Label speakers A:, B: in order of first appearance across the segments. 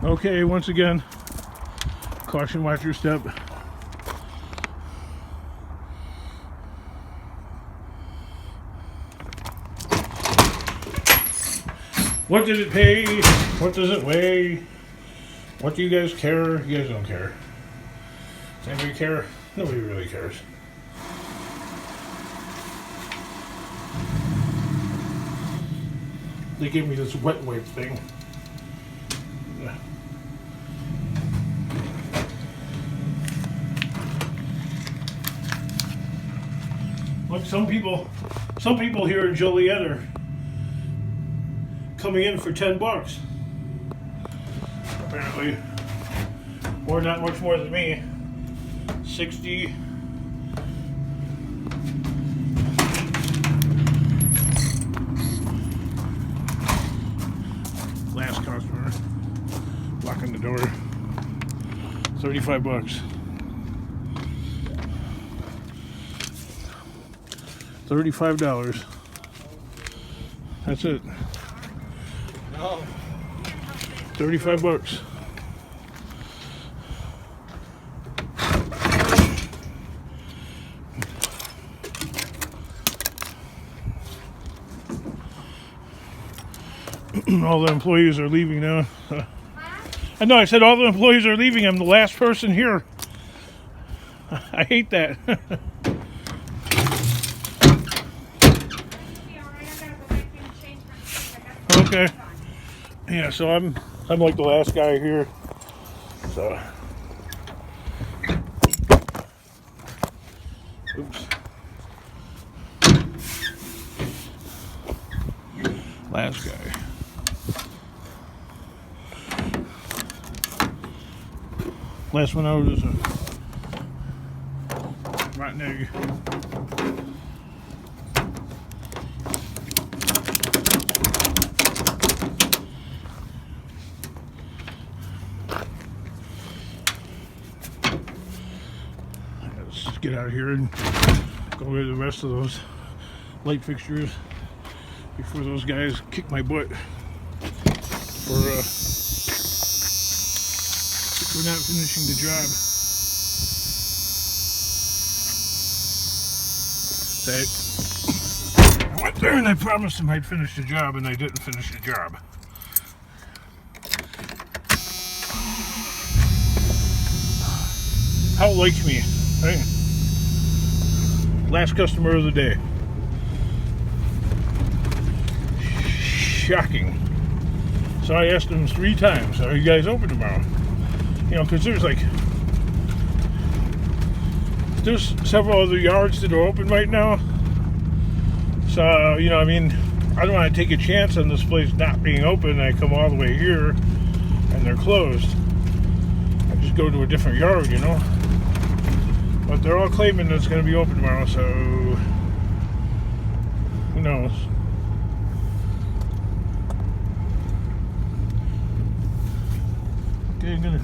A: Okay, once again, caution, watch your step. What did it pay? What does it weigh? What do you guys care? You guys don't care. Does anybody care? Nobody really cares. They gave me this wet wipe thing. Look, some people here in Joliet are coming in for $10. Apparently, or not much more than me. 60. Last customer blocking the door. $35. $35. That's it.
B: No.
A: $35. All the employees are leaving now. I know, I said all the employees are leaving. I'm the last person here. I hate that. Okay. Yeah, so I'm like the last guy here. So oops. Last guy. Last one out is a rotten egg. Let's get out of here and go get the rest of those light fixtures before those guys kick my butt for not finishing the job. I went there and I promised them I'd finish the job, and I didn't finish the job. How like me, right? Last customer of the day. Shocking. So I asked them 3 times, are you guys open tomorrow? You know, because there's several other yards that are open right now. So, you know, I mean, I don't want to take a chance on this place not being open. I come all the way here and they're closed. I just go to a different yard, you know. But they're all claiming that it's going to be open tomorrow, so who knows? Okay, I'm gonna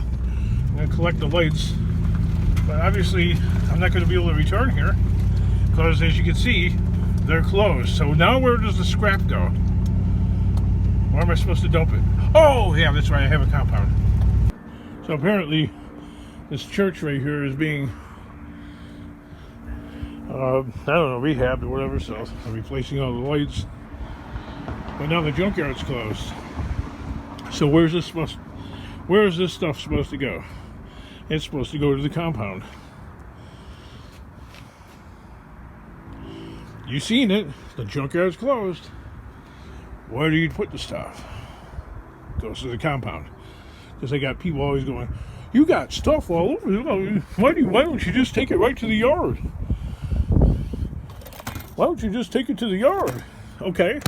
A: collect the lights, but obviously I'm not going to be able to return here because, as you can see, they're closed. So now where does the scrap go? Where am I supposed to dump it? Oh yeah, that's right, I have a compound. So apparently this church right here is being I don't know, rehabbed or whatever, so I'm replacing all the lights. But now the junkyard's closed. So where is this stuff supposed to go? It's supposed to go to the compound. You seen it, the junkyard's closed. Where do you put the stuff? Goes to the compound. Because I got people always going, you got stuff all over. Why don't you just take it right to the yard? Why don't you just take it to the yard? Okay.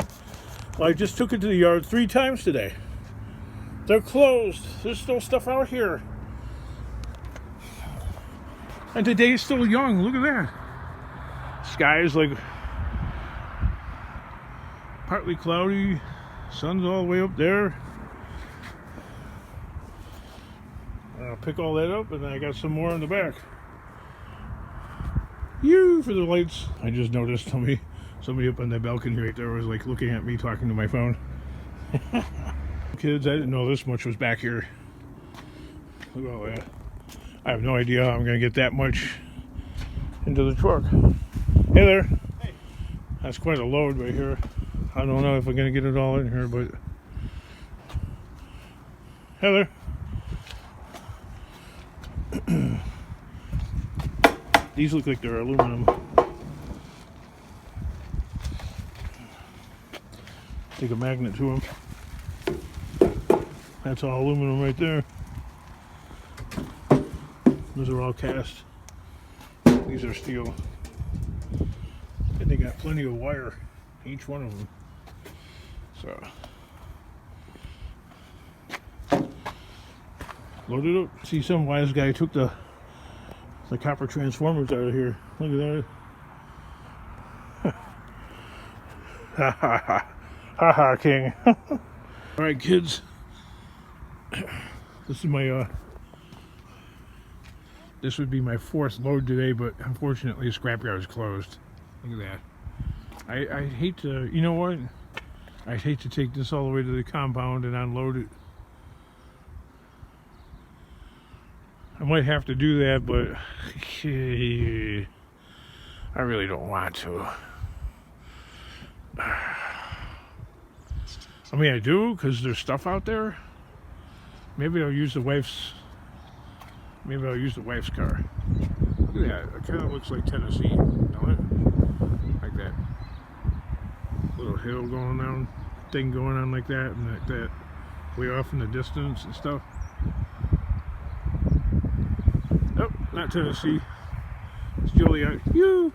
A: Well, I just took it to the yard 3 times today. They're closed. There's still stuff out here. And the day's still young. Look at that. Sky is like partly cloudy. Sun's all the way up there. I'll pick all that up, and then I got some more in the back. You for the lights. I just noticed somebody up on that balcony right there was like looking at me talking to my phone. Kids, I didn't know this much was back here. Look at all that. I have no idea how I'm going to get that much into the truck. Hey there.
B: Hey.
A: That's quite a load right here. I don't know if I'm going to get it all in here, but... Hey there. These look like they're aluminum. Take a magnet to them. That's all aluminum right there. Those are all cast. These are steel. And they got plenty of wire, each one of them. So, load it up. See, some wise guy took the copper transformers out of here. Look at that. Ha ha ha. Ha ha, King. Alright, kids. This is my, this would be my 4th load today, but unfortunately the scrapyard is closed. Look at that. I hate to, you know what? I'd hate to take this all the way to the compound and unload it. I might have to do that, but I really don't want to. I mean, I do, because there's stuff out there. Maybe I'll use the wife's car. Look at that. It kind of looks like Tennessee, don't it? Like that. Little hill going down, thing going on like that, and like that way off in the distance and stuff. Nope, not Tennessee. It's Joliet. You.